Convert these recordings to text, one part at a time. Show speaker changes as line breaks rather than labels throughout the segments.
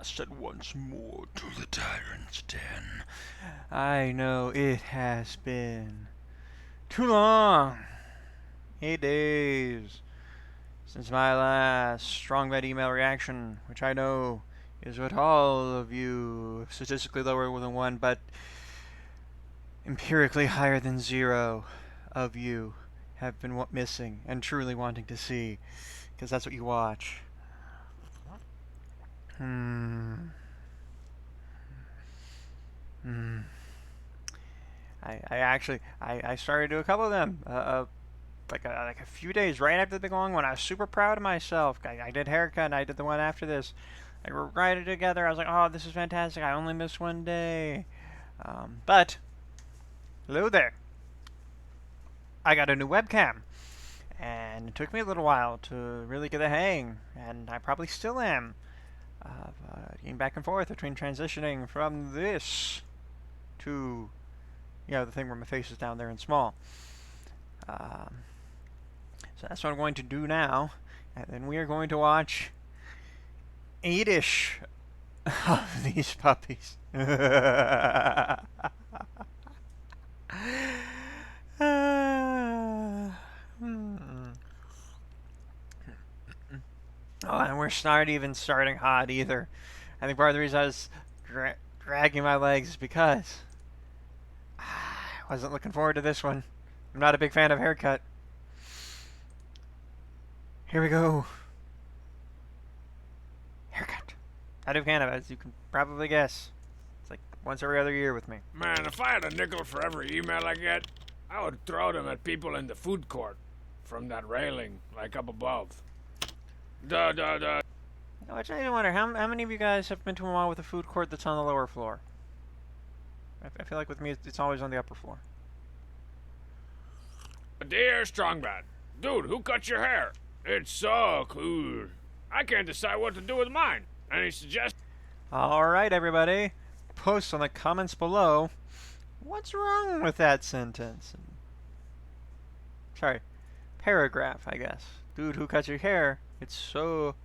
last and once more to the Tyrant-Den. I know it has been too long. 8 days since my last strong med email reaction, which I know is what all of you, statistically lower than 1, but empirically higher than 0 of you have been missing and truly wanting to see, because that's what you watch. I started to do a couple of them, like a few days right after the big long one. I was super proud of myself. I did haircut, and I did the one after this. I wrote it together. I was like, oh, this is fantastic. I only missed one day. But, hello there. I got a new webcam. And it took me a little while to really get the hang. And I probably still am. Getting back and forth between transitioning from this to, the thing where my face is down there and small. So that's what I'm going to do now. And then we are going to watch 8-ish of these puppies. Oh, and we're not even starting hot either. I think part of the reason I was dragging my legs is because I wasn't looking forward to this one. I'm not a big fan of haircut. Here we go. Haircut. Out of Canada, as you can probably guess. It's like once every other year with me.
Man, if I had a nickel for every email I get, I would throw them at people in the food court from that railing, like up above. Duh.
I just wonder, how many of you guys have been to a mall with a food court that's on the lower floor? I feel like with me, it's always on the upper floor.
Dear Strongman, dude, who cut your hair? It's so cool. I can't decide what to do with mine. Any suggestions?
Alright, everybody. Post on the comments below. What's wrong with that sentence? Sorry. Paragraph, I guess. Dude, who cut your hair? It's so...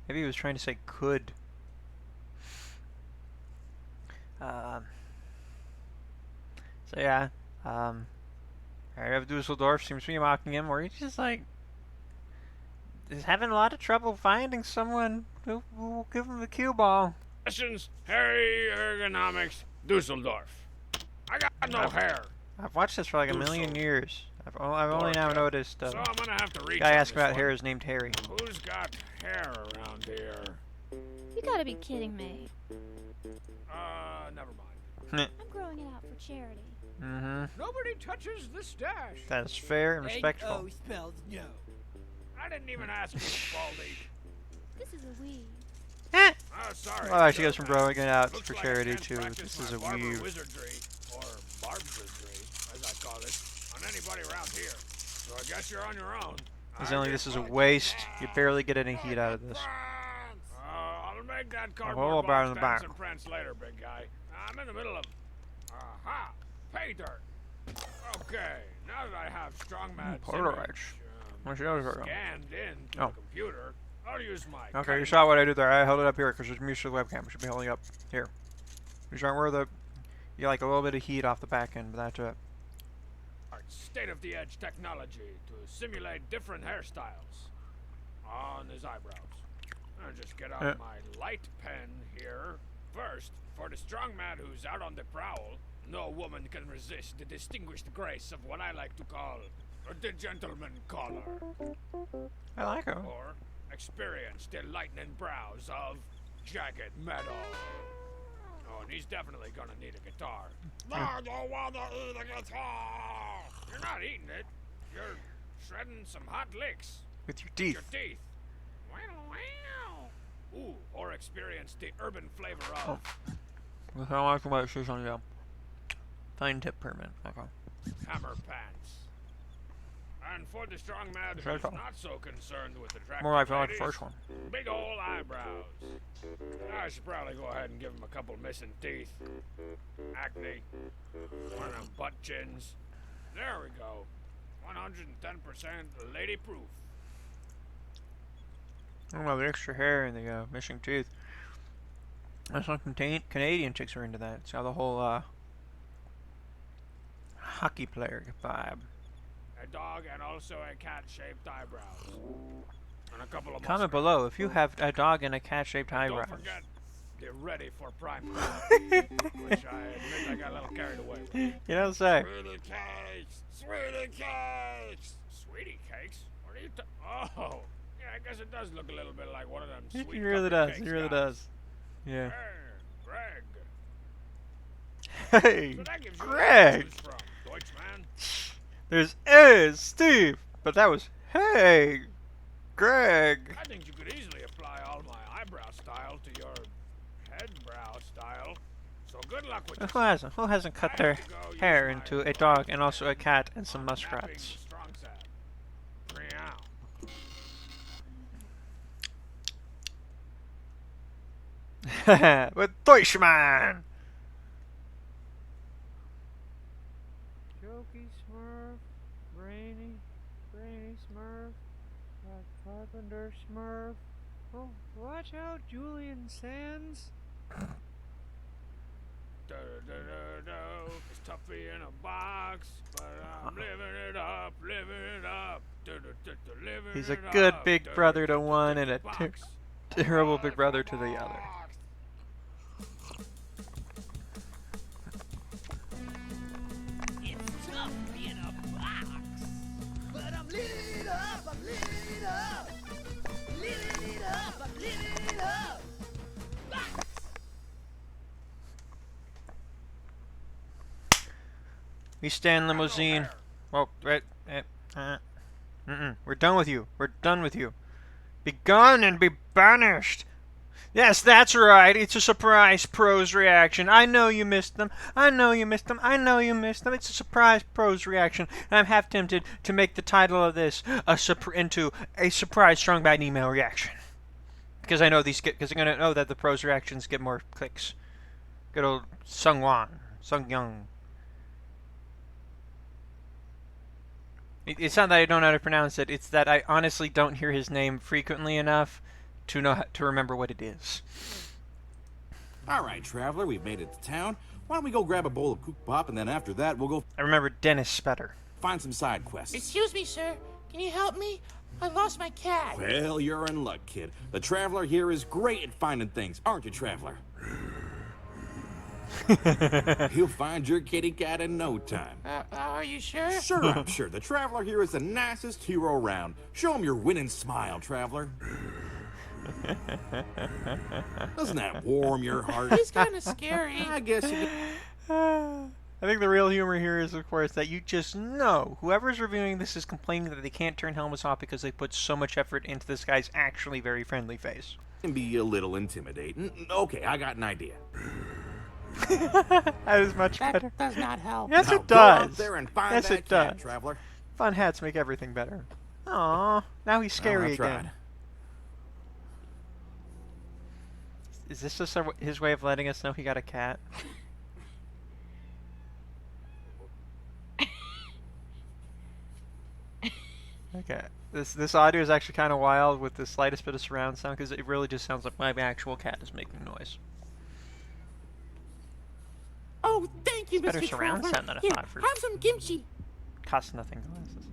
Maybe he was trying to say could. So yeah, Harry of Dusseldorf seems to be mocking him, where he's just like, is having a lot of trouble finding someone who will give him the cue ball.
Questions, Harry Ergonomics, Dusseldorf. I got no hair.
I've watched this for like a million years. I've only now noticed.
So I'm gonna have to reach.
Guy asked about hair is named Harry.
Who's got hair around here?
You gotta be kidding me.
Never mind.
I'm growing it out for charity.
Nobody touches the stash.
That's fair and respectful.
N-O spells no.
I didn't even ask for Baldy.
This is a weed.
Oh, sorry.
Well, actually goes from growing it out
Looks
for
like
charity
I can't
to
practice
this is
my
a
barber
weave.
wizardry, or barbzardry, as I call it, on anybody around here. So I guess you're on your own.
Incidentally, this is a waste. You barely get any heat out of this.
I'll make that
hold
cardboard
about in
box
the
stand
back.
some prints later, big guy. I'm in the middle of... Aha! Pay dirt! Okay, now that I have Strongman's scanned in to the computer, I'll use my...
Okay, you saw what I did there. I held it up here because it's used to the webcam. It should be holding up here. These aren't where you like a little bit of heat off the back end, but that's it.
State-of-the-edge technology to simulate different hairstyles on his eyebrows. I'll just get out my light pen here. First, for the strong man who's out on the prowl, no woman can resist the distinguished grace of what I like to call the gentleman caller.
I like it.
Or experience the lightning brows of jagged metal. Oh, and he's definitely gonna need a guitar. I don't wanna eat a guitar! You're not eating it. You're shredding some hot licks.
With your teeth.
With your teeth. Ooh, or experience the urban flavor of...
Oh. I like the way it says on the fine tip permit. Okay.
Hammer pants. And for the strong man who's not so concerned with attractive
more like the
ladies,
first one.
big ol' eyebrows. I should probably go ahead and give him a couple missing teeth. Acne. One of them butt chins. There we go. 110% lady proof.
Oh, well, the extra hair and the missing teeth. That's some Canadian chicks are into that. It's got the whole hockey player vibe.
A dog and also a cat-shaped eyebrows. And a couple of
Comment
muskrats.
below if you have a dog and a cat-shaped eyebrows.
Don't forget, they're ready for prime time. Which I admit I got a little carried away with.
You don't say.
Sweetie cakes! Sweetie cakes! Sweetie cakes? What are you Oh! Yeah, I guess it does look a little bit like one of them sweet
He really
cupcake
does.
cakes
He really
guys.
does. Yeah.
Greg.
Hey,
So that gives you a lot to
Greg.
choose from, Deutschman.
There's Steve, but that was hey, Greg.
I think you could easily apply all my eyebrow style to your head brow style. So good luck with this.
Who hasn't cut their hair into a dog and also a cat and some muskrats?
Strong side. Meow.
With Deutschman. Jokey Smurf, Brainy Smurf, Carpenter Smurf. Oh, watch out, Julian Sands.
It's toughy in a box, but I'm living it up, living it up. Living
He's a
it
good
up.
big brother to one and a
Box.
terrible big brother to the other.
It's tough being a box, but I'm living it up, I'm living it up. Living it up, I'm living it up. Box!
We stand limousine. Oh, right. We're done with you. We're done with you. Be gone and be banished. Yes, that's right. It's a surprise pros reaction. I know you missed them. I know you missed them. I know you missed them. It's a surprise pros reaction. And I'm half tempted to make the title of this into a surprise strong bad email reaction. Because I know because I'm gonna know that the pros reactions get more clicks. Good old Sung Young. It's not that I don't know how to pronounce it. It's that I honestly don't hear his name frequently enough to know to remember what it is.
All right, traveler, we've made it to town. Why don't we go grab a bowl of kook pop, and then after that, we'll go
I remember Dennis Spetter.
find some side quests.
Excuse me, sir. Can you help me? I lost my cat.
Well, you're in luck, kid. The traveler here is great at finding things, aren't you, traveler? He'll find your kitty cat in no time.
Are you sure?
Sure, I'm sure. The traveler here is the nicest hero around. Show him your winning smile, traveler. Doesn't that warm your heart?
He's kind of scary.
I guess you could...
I think the real humor here is, of course, that you just know whoever's reviewing this is complaining that they can't turn helmets off because they put so much effort into this guy's actually very friendly face.
can be a little intimidating. Okay, I got an idea.
That is much better.
That does not help.
Yes,
Now
it
go out
does.
there and find
Yes,
that
it
cat,
does.
traveler.
Fun hats make everything better. Aww, now he's scary
I tried.
again. Is this just his way of letting us know he got a cat? Okay. This audio is actually kind of wild with the slightest bit of surround sound because it really just sounds like my actual cat is making noise.
Oh, thank you,
Better
Mr.
surround
Traveler.
sound than a
Here,
5 for
have some kimchi.
cost nothing glasses.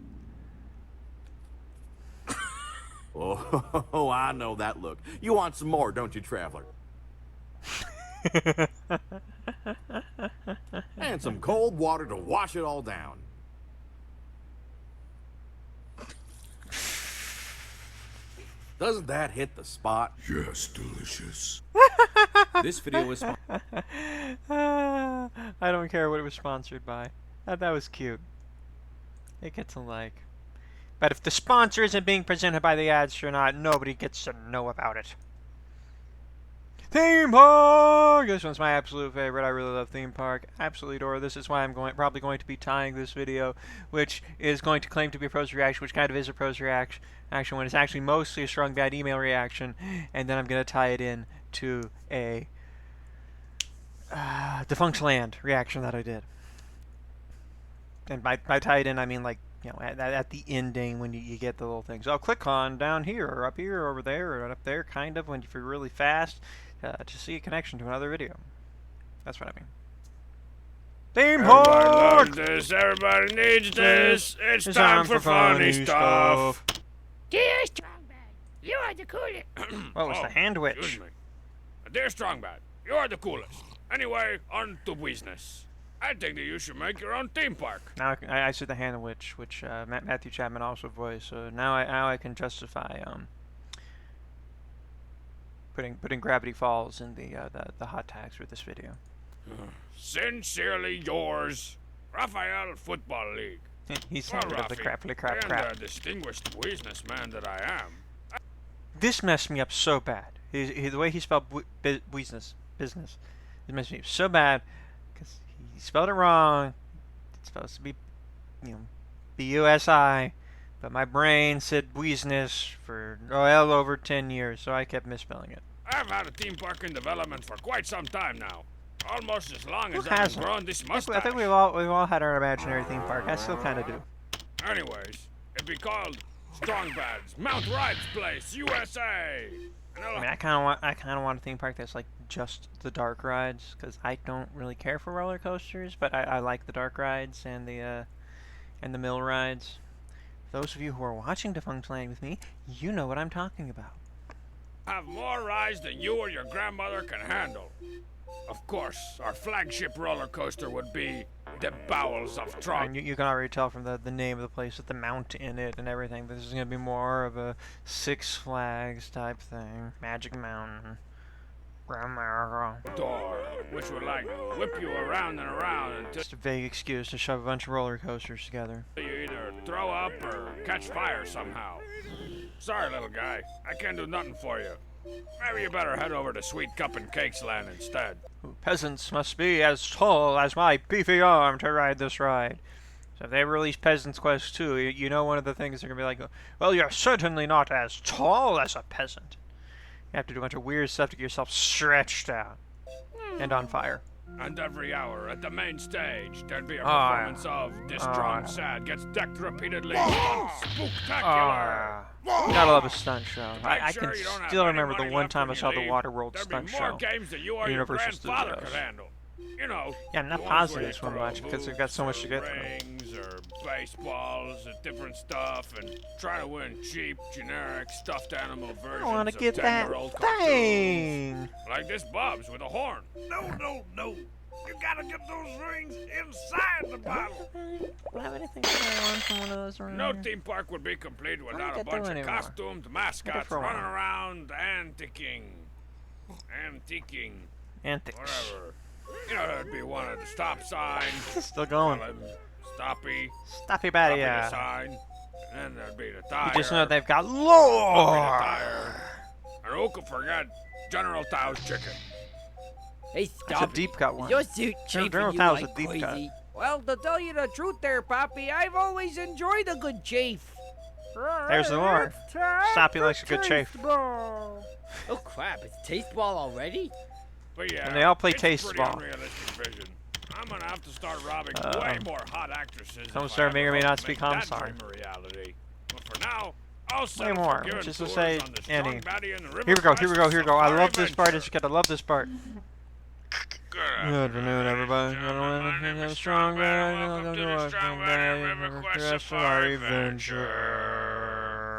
Oh, I know that look. You want some more, don't you, traveler? And some cold water to wash it all down. Doesn't that hit the spot?
Yes, delicious.
This video is
I don't care what it was sponsored by. That was cute. It gets a like. But if the sponsor isn't being presented by the ads or not, nobody gets to know about it. Theme Park! This one's my absolute favorite. I really love Theme Park. Absolutely adore. This is why I'm probably going to be tying this video, which is going to claim to be a pros reaction, which kind of is a pros reaction when it's actually mostly a strong bad email reaction, and then I'm going to tie it in to a Defunct Land reaction that I did. And by tie it in, I mean like, you know, at the ending when you get the little things. Oh, click on down here or up here or over there or up there, kind of, when if you're really fast, to see a connection to another video. That's what I mean. Theme
Everybody
park!
loves this. Everybody needs this. It's time for funny stuff.
Dear Strongbad, you are the coolest.
What was the hand witch?
Excuse me. Dear Strongbad, you are the coolest. Anyway, on to business. I think that you should make your own theme park.
Now I see the hand witch, which Matthew Chapman also voiced. So now I can justify putting Gravity Falls in the hot tags for this video.
Sincerely yours, Raphael Football League.
He sounded
Well,
of the
Rafi,
crap.
being the distinguished businessman that I am,
This messed me up so bad. The way he spelled business, it messed me up so bad because he spelled it wrong. It's supposed to be, you know, B-U-S-I, but my brain said business for well over 10 years, so I kept misspelling it.
I've had a theme park in development for quite some time now. Almost as long
Who
as I've
hasn't?
grown this
I
mustache.
think we've all had our imaginary theme park. I still kind of do.
Anyways, it'd be called Strongbad's Mount Rides Place, USA. And
I mean, I kind of want a theme park that's like just the dark rides, because I don't really care for roller coasters, but I like the dark rides and the mill rides. For those of you who are watching Defunct Land with me, you know what I'm talking about.
have more rides than you or your grandmother can handle. Of course, our flagship roller coaster would be the Bowels of Trump.
And you can already tell from the name of the place with the mount in it and everything. This is going to be more of a Six Flags type thing. Magic Mountain. America.
Door, which would like whip you around and around until
Just a vague excuse to shove a bunch of roller coasters together.
you either throw up or catch fire somehow. Sorry, little guy. I can't do nothing for you. Maybe you better head over to Sweet Cup and Cakes Land instead.
Peasants must be as tall as my beefy arm to ride this ride. So if they release Peasants Quest 2, you know one of the things they're going to be like, well, you're certainly not as tall as a peasant. You have to do a bunch of weird stuff to get yourself stretched out and on fire.
And every hour at the main stage, there'd be a
Ah.
performance of This Strong Sad Gets Decked Repeatedly on Spooktacular.
Gotta love a stunt show.
Make
I
sure
can
you don't have
still
any
remember the
money
one
left
time I
when
saw
you
the
leave.
Waterworld
There'd
stunt
be more
show.
games that you or your
Universal
grandfather
Studios.
could handle. You know,
Yeah, I'm not
the ones where
positive
you
so
throw
much because we've got so much to get through.
rings or baseballs and different stuff and try to win cheap, generic, stuffed animal versions
I want to
of
get that
10-year-old cartoons.
thing.
Like this Bob's with a horn. No. You gotta get those rings inside the bottle.
Do I have anything I want from one of those rings?
No theme park would be complete without a
get
bunch
them
of
anymore.
costumed mascots
for a while.
running around antiquing,
Antics.
whatever. You know, there'd be one at the stop sign.
Still going.
Tell him, Stoppy.
Stoppy
Stoppy
Batty,
the sign. And then there'd be the tire.
You just know they've got
Stoppy the
lore.
tire. And who could forget General Tao's chicken?
Hey,
That's a
stop
deep cut one.
Your suit chafing
General
you
Tao's
like
a deep cut.
crazy. Well, to tell you the truth there, Poppy, I've always enjoyed a good chafe.
There's the lore. Stoppy likes a good chafe.
Oh, crap. It's taste ball already?
But yeah,
And they all play
it's
taste
pretty
ball.
unrealistic vision. I'm gonna have to start robbing way more hot actresses.
Some
if
star
I
may or
ever
may
hope
not
to
speak
make that
Homicide.
dream a reality. But for now, I'll
Way
settle
more,
for giving
which is to
tours
say,
on the
Annie.
Strong Batty and the River
Here we go. I
Quest
love this part.
Safari
I love this part.
Good
afternoon, everybody.
gentlemen. My name is Strong Batty. Welcome to the Strong Batty and River Quest Safari Adventure.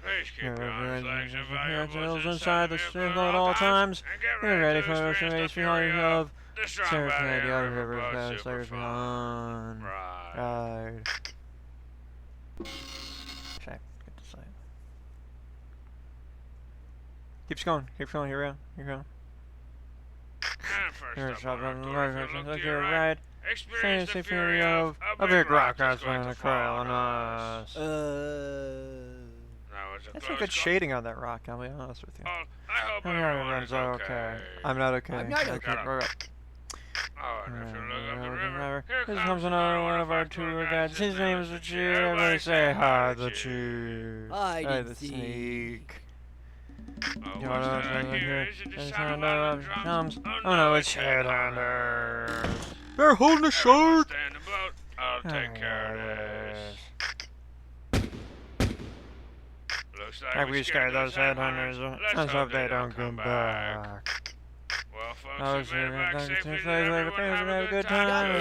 Please keep your arms, legs, and valuables inside the vehicle at all times. And get ready to experience the fury of the Strong Batty and River Quest Super Fun. Right.
Check. Get the site. Keeps going. Keep going. Here we go. Here we go.
And
Here's
first up on
the
our tour, if you
look
look to
your
your right,
right.
experience the
Fancy
fury of a big rock that's going to fall on us. Now it's a
That's
close
some good
call.
shading on that rock, I'll be honest with you.
I hope
I'm
everyone's
not
okay.
I'm not okay.
I'm not
Okay,
okay.
we're up.
Oh, and if you look up the river, here
Here
comes another one of our tour guides.
His name is the Chief. Everybody say hi, the Chief.
Hi,
Hi,
the
the Sneak.
Oh,
You
what's
wanna
that I
know
hear?
here?
Is it the
There's
sound of
sound
violent
of
drums?
drums. Oh no, it's headhunters. They're holding a
Everyone
shark.
stand about I'll take care of this. Looks like
We scared those headhunters. Let's hope they don't come back.
Well, folks,
Oh,
we made it back
safely.
safely. Did
Have
everyone have a good time?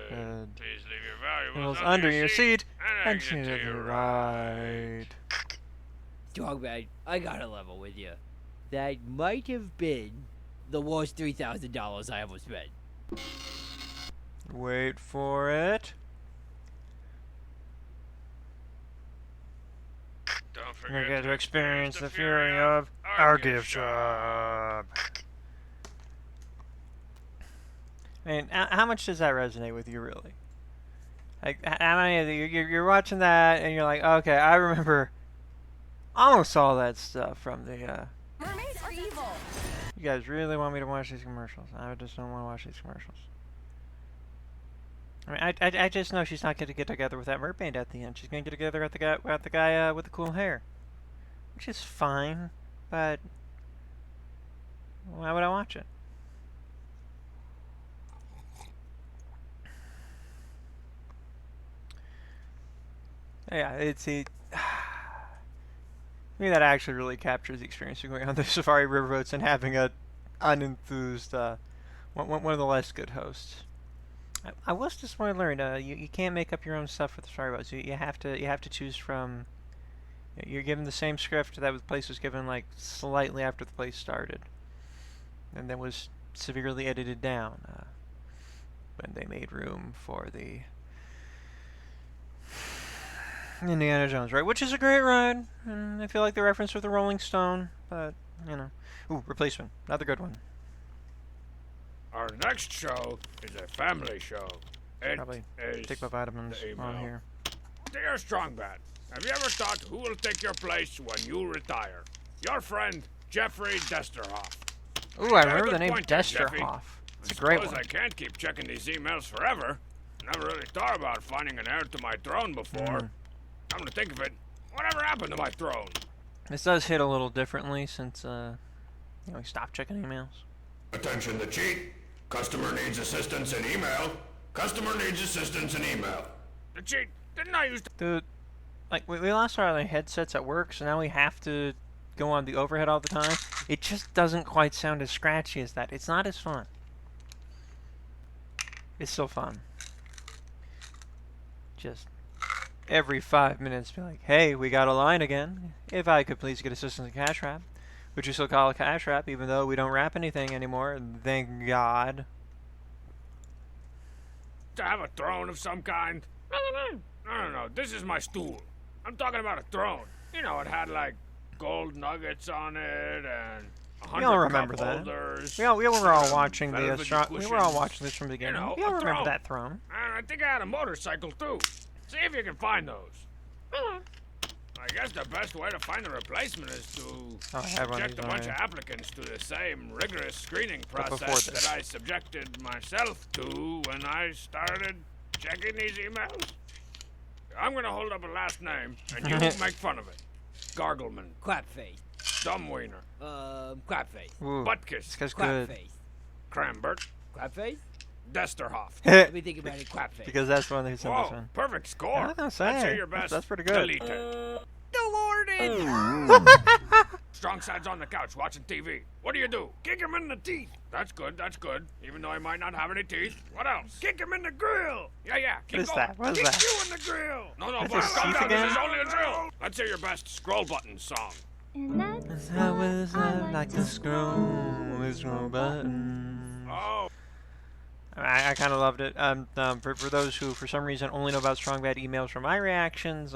Good. Please leave your valuables
Under your seat
and
and
exit
to
to
the
your
right.
Dogman, I gotta level with you. That might have been the worst $3,000 I ever spent.
Wait for it.
Don't
You
forget
get to experience the fury of our gift shop. I mean, how much does that resonate with you, really? Like, how many of you, you're watching that and you're like, okay, I remember almost all that stuff from the,
Mermaids are evil.
you guys really want me to watch these commercials. I just don't want to watch these commercials. I mean, I just know she's not going to get together with that mermaid at the end. She's going to get together with the guy with the cool hair. Which is fine, but why would I watch it? Yeah, I mean, that actually really captures the experience of going on the safari riverboats and having a unenthused, one of the less good hosts. I was just want to learn. You can't make up your own stuff for the safari boats. You have to choose from. You're given the same script that the place was given like slightly after the place started, and then was severely edited down when they made room for the Indiana Jones ride, which is a great ride. And I feel like the reference with the Rolling Stone, but you know, ooh, replacement, another good one.
Our next show is a family show. It
Probably
is
take my vitamins
the
on
email.
here.
Dear Strongbat, have you ever thought who will take your place when you retire? Your friend, Jeffrey Desterhoff.
Ooh, I
Got a
remember the
good
name
point there, Jeffy.
Desterhoff. It's a great
Suppose
one.
I can't keep checking these emails forever. Never really thought about finding an heir to my throne before. Come to think of it, whatever happened to my throne?
This does hit a little differently since we stopped checking emails.
Attention the cheat. Customer needs assistance in email. Customer needs assistance in email.
The cheat, didn't I use to...
Dude, like we lost our headsets at work, so now we have to go on the overhead all the time. It just doesn't quite sound as scratchy as that. It's not as fun. It's still fun. Just every 5 minutes be like, hey, we got a line again. If I could please get assistance in cash wrap. Which we still call a cash wrap, even though we don't wrap anything anymore. Thank God.
to have a throne of some kind? No, this is my stool. I'm talking about a throne. You know, it had like gold nuggets on it and
We all
100
remember
cup
that.
holders.
We were all
some
watching the
velvety
we were all
cushions.
watching this from the beginning.
know,
We all
a
remember
throne.
that throne.
And I think I had a motorcycle too. See if you can find those. I guess the best way to find a replacement is to
Oh, I have one of
subject
these
a bunch of
already.
applicants to the same rigorous screening
But before
process
this.
that I subjected myself to when I started checking these emails. I'm gonna hold up a last name, and you make fun of it. Gargleman,
Crapface.
Dumbwiener,
Crapface.
Ooh,
Buttkiss,
this guy's good.
Crapface.
Crambert,
Crapface?
Desterhoff.
Let me think about it. Crapface.
Because that's one who's in this
Whoa,
one.
perfect score.
I was gonna say,
Let's hear your best.
that's pretty good.
Delete it.
Delorded!
Strong side's on the couch watching TV. What do? Kick him in the teeth. That's good. Even though he might not have any teeth. What else? Kick him in the grill. Yeah. Keep
What is
going.
that? What is
Kick
that?
you in the grill. No,
That's
boys,
his
calm
teeth
down. This
again?
is only a drill. Let's hear your best scroll button song.
And that's
I
why
was
I
like to scroll button.
Oh,
I kind of loved it. For those who, for some reason, only know about Strong Bad emails from my reactions,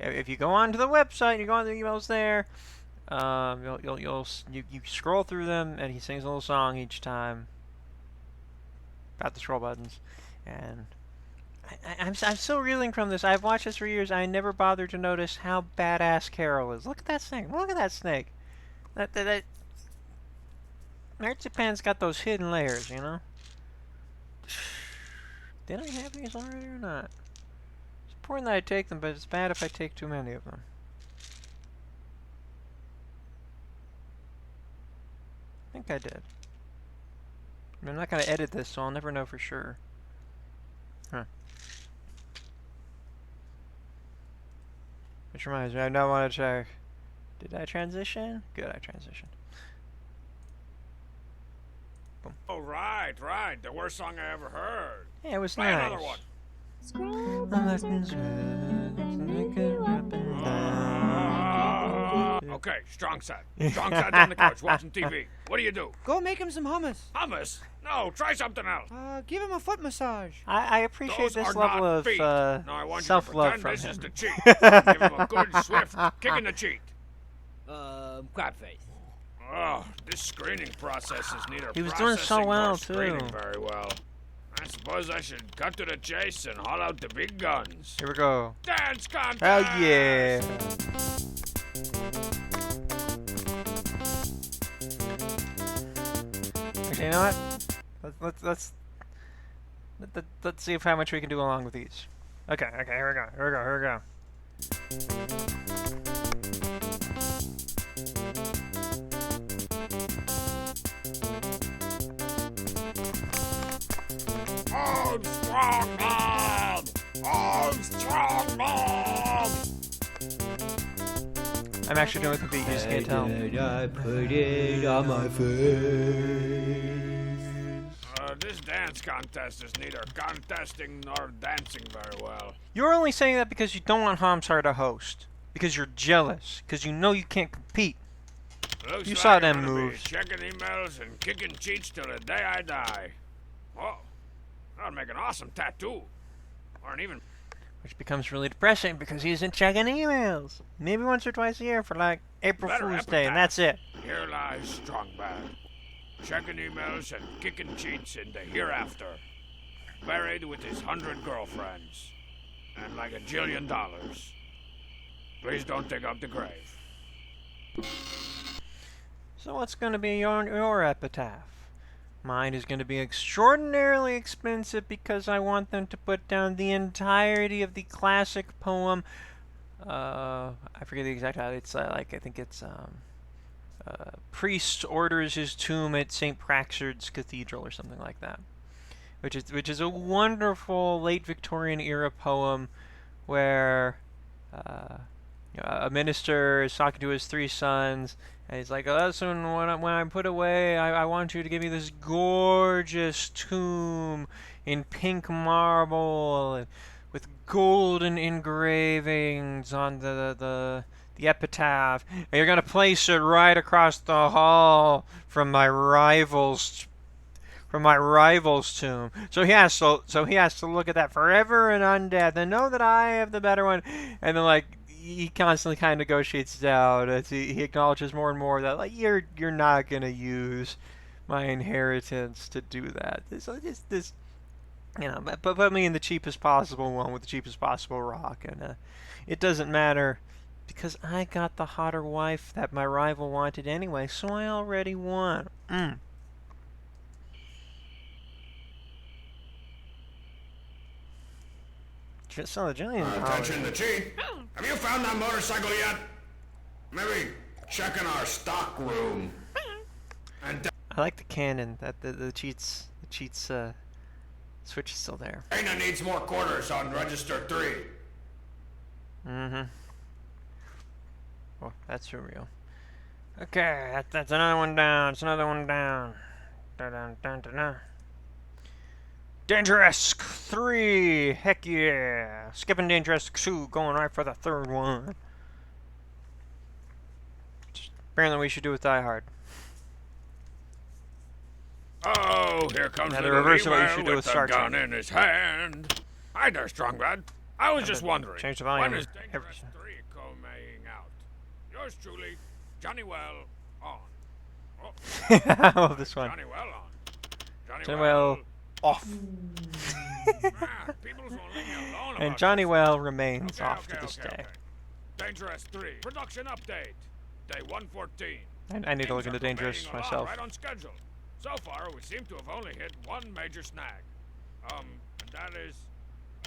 if you go onto the website and you go on the emails there, you scroll through them, and he sings a little song each time about the scroll buttons, and I'm still reeling from this. I've watched this for years. I never bothered to notice how badass Carol is. Look at that snake. Look at that snake. That Marzipan's got those hidden layers, you know. Did I have these already or not? It's important that I take them, but it's bad if I take too many of them. I think I did. I'm not going to edit this, so I'll never know for sure. Huh. Which reminds me, I now want to check. Did I transition? Good, I transitioned.
Oh, right. The worst song I ever heard.
Yeah, it was
Play
nice.
another one.
Scrub
The buttons red, make it up and down.
Okay, strong side. Strong side's on the couch watching TV. What do?
Go make him some hummus.
Hummus? No, try something else.
Give him a foot massage.
I appreciate
Those
this
are
level
not
of
feet. Now I want you to
self-love
pretend
from
this is
him.
the cheat. Give him a good, swift kick in the cheek.
Crab face.
Oh, this screening process is neither
He was doing so
processing
well,
nor screening
too.
very well. I suppose I should cut to the chase and haul out the big guns.
Here we go.
Dance contest!
Hell yeah! Okay, you know what? Let's see how much we can do along with these. Okay, here we go.
Armstrong!
I'm actually doing it with the beat, you just can't tell.
I put it on my face.
This dance contest is neither contesting nor dancing very well.
You're only saying that because you don't want Hamsar to host. Because you're jealous. Because you know you can't compete.
Looks
You
like
saw
I'm
them
gonna be
moves.
checking emails and kicking cheats till the day I die. Oh, that'd make an awesome tattoo. Or an even...
Which becomes really depressing because he isn't checking emails. Maybe once or twice a year for like April
Better
Fool's Day, and
epitaph.
that's it.
Here lies Strong Bad. Checking emails and kicking cheats in the hereafter. Buried with his 100 girlfriends. And like $1 jillion. Please don't dig up the grave.
So what's going to be your epitaph? Mine is going to be extraordinarily expensive because I want them to put down the entirety of the classic poem. I forget the exact title. It's I think it's priest orders his tomb at St. Praxed's Cathedral or something like that. Which is a wonderful late Victorian era poem where a minister is talking to his 3 sons, and he's like, listen, when I'm put away, I want you to give me this gorgeous tomb in pink marble and with golden engravings on the epitaph, and you're gonna place it right across the hall from my rival's tomb. So he has to look at that forever and undead and know that I have the better one. And then like he constantly kind of negotiates down as he acknowledges more and more that like you're not gonna use my inheritance to do that. So this you know, but put me in the cheapest possible one with the cheapest possible rock, and it doesn't matter. Because I got the hotter wife that my rival wanted anyway, so I already won. So Jillian.
Attention the cheat. Have you found that motorcycle yet? Maybe check in our stock room. And
I like the cannon that the cheats switch is still there.
Dana needs more quarters on register 3.
Mm-hmm. Well, that's for real. Okay, that's another one down. It's another one down. Dun-dun-dun-dun-dun. Dangerous 3. Heck yeah. Skipping Dangerous 2, going right for the 3rd one. Apparently we should do with Die Hard.
Oh, here comes
Now
the
the reverse of what you
Leeway
should do with
with
Star
the gun
Trek.
in his hand. Hi there, Strong Bad. I was just wondering,
change the volume.
when is Dangerous 3 coming out? Yours truly, Johnny Well on. Oh,
I love this one.
Johnny Well on.
Johnny Well off.
People won't leave me alone
And
about
Johnny
this.
Well remains
Okay,
off
okay,
to this
okay,
day.
okay. Dangerous 3 production update. Day 114.
I need to look
Things
into
are
Dangerous
proceeding along
myself.
Right on schedule. So far, we seem to have only hit one major snag. And that is,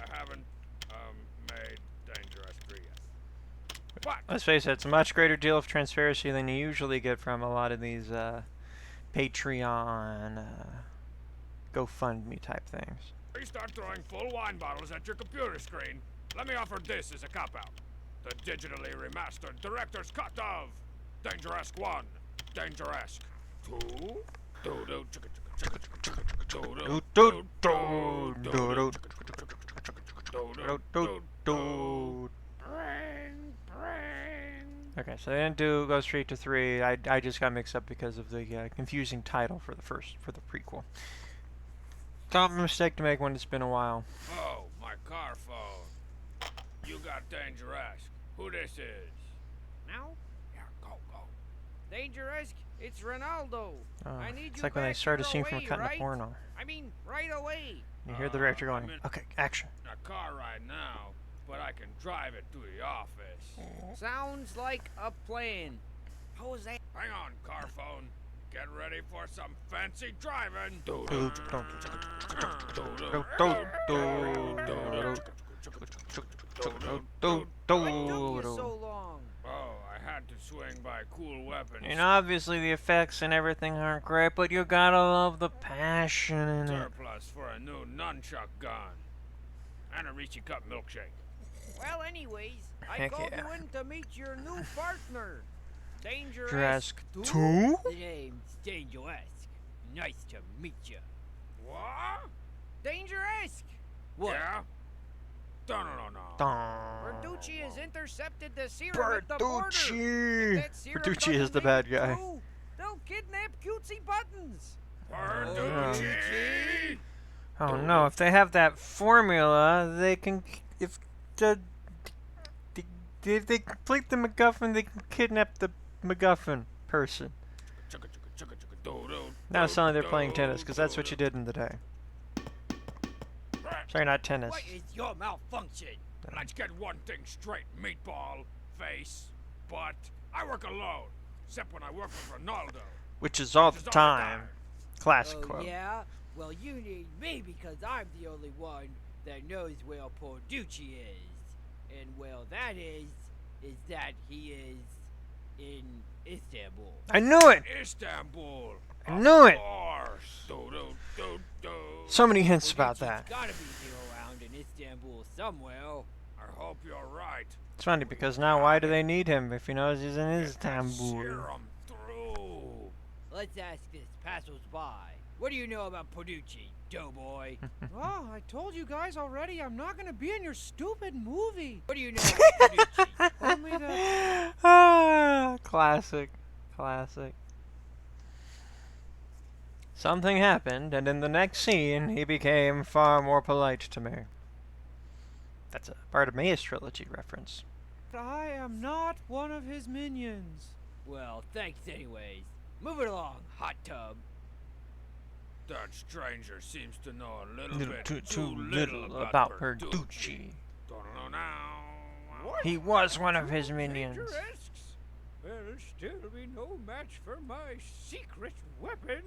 I haven't made Dangerous 3 yet. But
Let's face it, it's a much greater deal of transparency than you usually get from a lot of these Patreon, GoFundMe type things.
before you start throwing full wine bottles at your computer screen, let me offer this as a cop-out. The digitally remastered director's cut of Dangeresque 1, Dangeresque 2,
Okay, so they didn't go straight to 3. I just got mixed up because of the confusing title for the prequel. Common mistake to make when it's been a while.
Oh, my car phone. You got Dangeresque. Who this is?
Now?
Yeah, go.
Dangerous? It's Ronaldo. I need
It's
you
like when they
back
start a
here
scene from
away,
cutting
right?
a porno.
I mean, right away.
You hear the director going,
I'm in
okay, action.
a car right now, but I can drive it to the office.
Sounds like a plan. Jose.
Hang on, car phone. Get ready for some fancy driving.
What took you so long?
Oh, I had to swing by cool weapons.
And obviously the effects and everything aren't great, but you gotta love the passion in it.
Surplus for a new nunchuck gun. And a Reese's Cup milkshake.
Well, anyways, I
Heck
called
yeah.
you in to meet your new partner. Dangerous.
Jurassic
2?
2?
The name's Dangerous. Nice to meet you.
What?
Dangerous.
What?
Yeah? No.
Bertucci has intercepted the serum at the border. If
Bertucci!
that serum
Bertucci
doesn't
is the
make
bad
it
guy.
through, they'll kidnap cutesy buttons.
Bertucci!
Oh no, if they have that formula, they can... If they complete the MacGuffin, they can kidnap the MacGuffin person. Now suddenly they're playing tennis, because that's what you did in the day. Sorry, not tennis.
What is your malfunction?
Let's get one thing straight, meatball, face, butt. I work alone, except when I work with Ronaldo.
Which is all the time. Classic
Oh,
quote.
yeah? Well, you need me because I'm the only one that knows where Bertucci is. And, well, that is that he is in Istanbul.
I knew it!
Istanbul.
I knew it!
Of course.
So many hints about
Bertucci's
that.
gotta be here around in Istanbul somewhere.
I hope you're right.
It's funny, because now why do they need him if he knows he's in
Get that
Istanbul?
serum through.
Let's ask this passers-by. What do you know about Bertucci, doughboy?
Oh, I told you guys already I'm not gonna be in your stupid movie.
What do you know about Bertucci?
Only that
Ah, classic. Classic. Something happened, and in the next scene, he became far more polite to me. That's a Bartimaeus trilogy reference.
I am not one of his minions.
Well, thanks anyways. Move it along, hot tub.
That stranger seems to know a little
Little
bit
too little about Bertucci.
Don't know now.
He was one of his minions.
There'll still be no match for my secret weapon.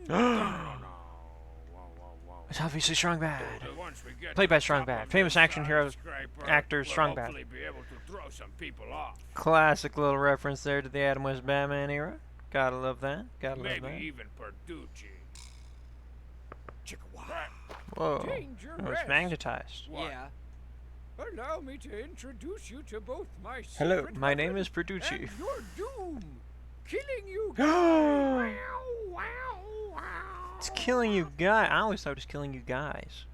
It's obviously Strong Bad.
Once we get
Played
to
by
the
Strong
top
Bad.
of
Famous
this
action hero
skyscraper,
actor
we'll
Strong Bad.
hopefully be able to throw some people off.
Classic little reference there to the Adam West Batman era. Gotta love that. Gotta love
Maybe
that.
even Bertucci.
Whoa.
Dangerous.
Oh, it's magnetized.
What?
Yeah.
Allow me to introduce you to both my
Hello,
secret
my name
weapon
is Bertucci.
and your doom. Killing you.
It's killing you guys. I always thought it was killing you guys.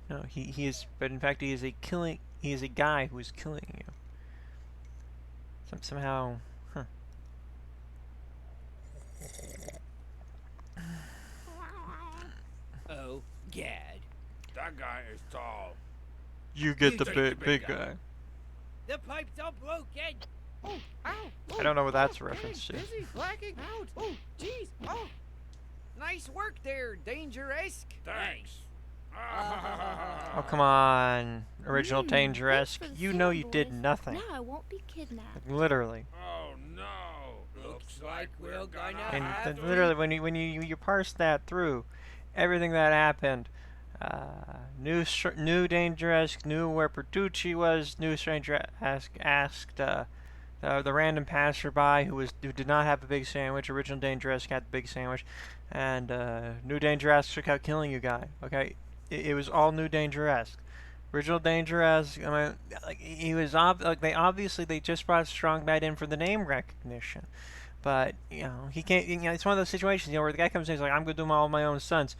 No, he is, but in fact he is a guy who is killing you. Somehow, huh.
Oh, gad.
That guy is tall.
You get
You
the
take
big,
the
big
big
guy.
guy. The pipes are broken.
Oh, ow. Oh,
I don't know what that's a
oh,
reference to.
getting Busy blacking out. Oh, jeez. Oh,
Nice work there, Dangerous.
Thanks.
Oh, come on. Original Dangerous.
thanks for the
You know
serum,
you did
boys.
nothing.
Now I won't be kidnapped.
Literally.
Oh no!
Looks like we're gonna
And
have to-
literally, when you parse that through, everything that happened, new Dangerous, knew where Bertucci was, new Stranger asked the random passerby who did not have a big sandwich. Original Dangerous got the big sandwich, and new Dangerous took out killing you guy. Okay, it was all new Dangerous. Original Dangerous. I mean, like he was like they just brought Strong Bad in for the name recognition, but you know he can't. You know, it's one of those situations, you know, where the guy comes in, he's like, I'm gonna do all my own stunts,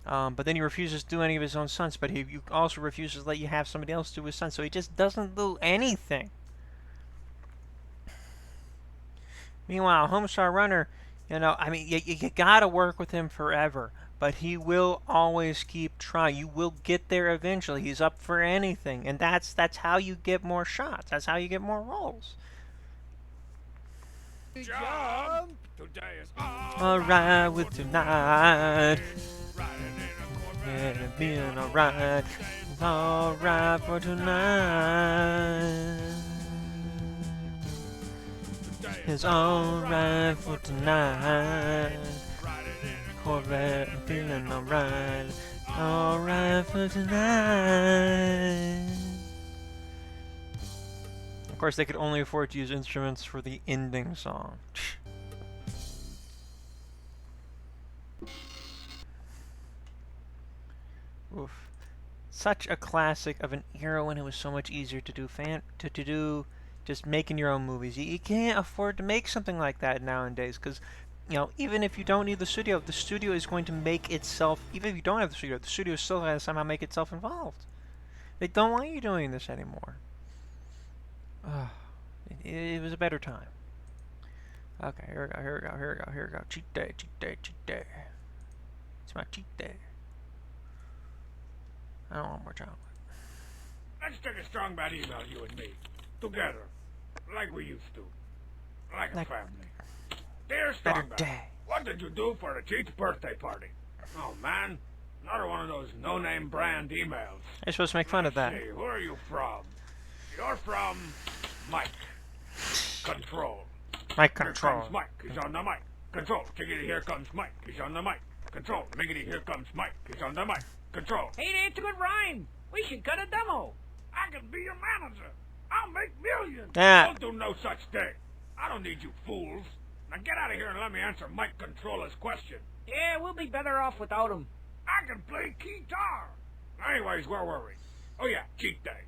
but then he refuses to do any of his own stunts. But he also refuses to let you have somebody else do his stunts, so he just doesn't do anything. Meanwhile, Homestar Runner, you know, I mean, you gotta work with him forever. But he will always keep trying. You will get there eventually. He's up for anything, and that's how you get more shots. That's how you get more roles.
Jump! Today is
Alright with tonight. Yeah, being alright. It's alright for tonight. It's alright for tonight. Corvette, I'm feeling alright. Alright for tonight. Of course, they could only afford to use instruments for the ending song. Oof. Such a classic of an era when it was so much easier to do to do just making your own movies. You can't afford to make something like that nowadays, because you know, even if you don't need the studio is going to make itself, even if you don't have the studio still has to somehow make itself involved. They don't want you doing this anymore. It was a better time. Okay, here we go. Cheat day. It's my cheat day. I don't want more chocolate.
Let's take a strong bad email, you and me. Together. Like we used to. Like a family. Dear Strongbad, what did you do for the Cheat's birthday party? Oh man, another one of those no-name brand emails.
You're supposed to make fun of that.
Hey, who are you from? You're from Mike. Control.
Mike Control.
Here comes Mike, he's on the mic. Control. Chickadee, here comes Mike, he's on the mic. Control. Miggity, here comes Mike, he's on the mic. Control.
Hey, that's a good rhyme. We should cut a demo.
I can be your manager. I'll make millions.
Yeah.
Don't do no such thing. I don't need you fools. Now get out of here and let me answer Mike Controller's question.
Yeah, we'll be better off without him.
I can play guitar. Anyways, where were we? Oh yeah, cheat day.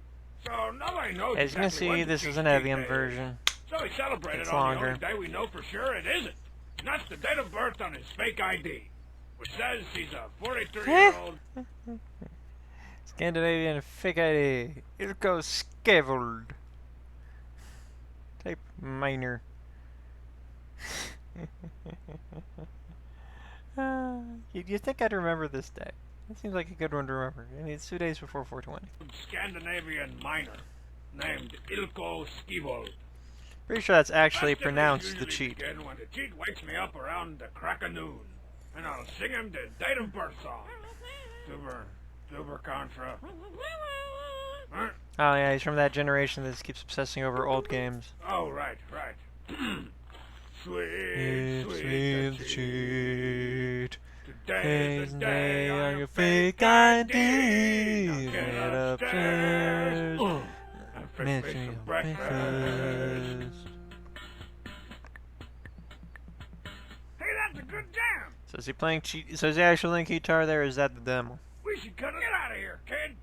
So nobody knows.
As you can
exactly when
see,
the
this
cheat
is an
day
Evian
is.
version.
So we celebrate
It's
it on the
longer.
only day we know for sure it isn't. And that's the date of birth on his fake ID, which says he's a 43-year-old.
Scandinavian fake ID. It goes scavelled. Type minor. You'd think I'd remember this day. It seems like a good one to remember. I mean, it's 2 days before 420.
Scandinavian minor named Ilko Skivold.
Pretty sure that's actually
Festivals
pronounced
usually
the cheat.
begin when the cheat wakes me up around the crack of noon, and I'll sing him the date of birth song. Super contra. Huh?
Oh yeah, he's from that generation that just keeps obsessing over old games.
Oh, right. Sweet,
Sweet
the cheat.
cheat.
Today's the day
on your fake
ID.
ID.
Now
Get
get
upstairs.
upstairs. And fix me
Making
some breakfast. Hey, that's a good jam.
So is he playing cheat? So is he actually playing guitar there, or is that the demo?
We should get out of here, kid.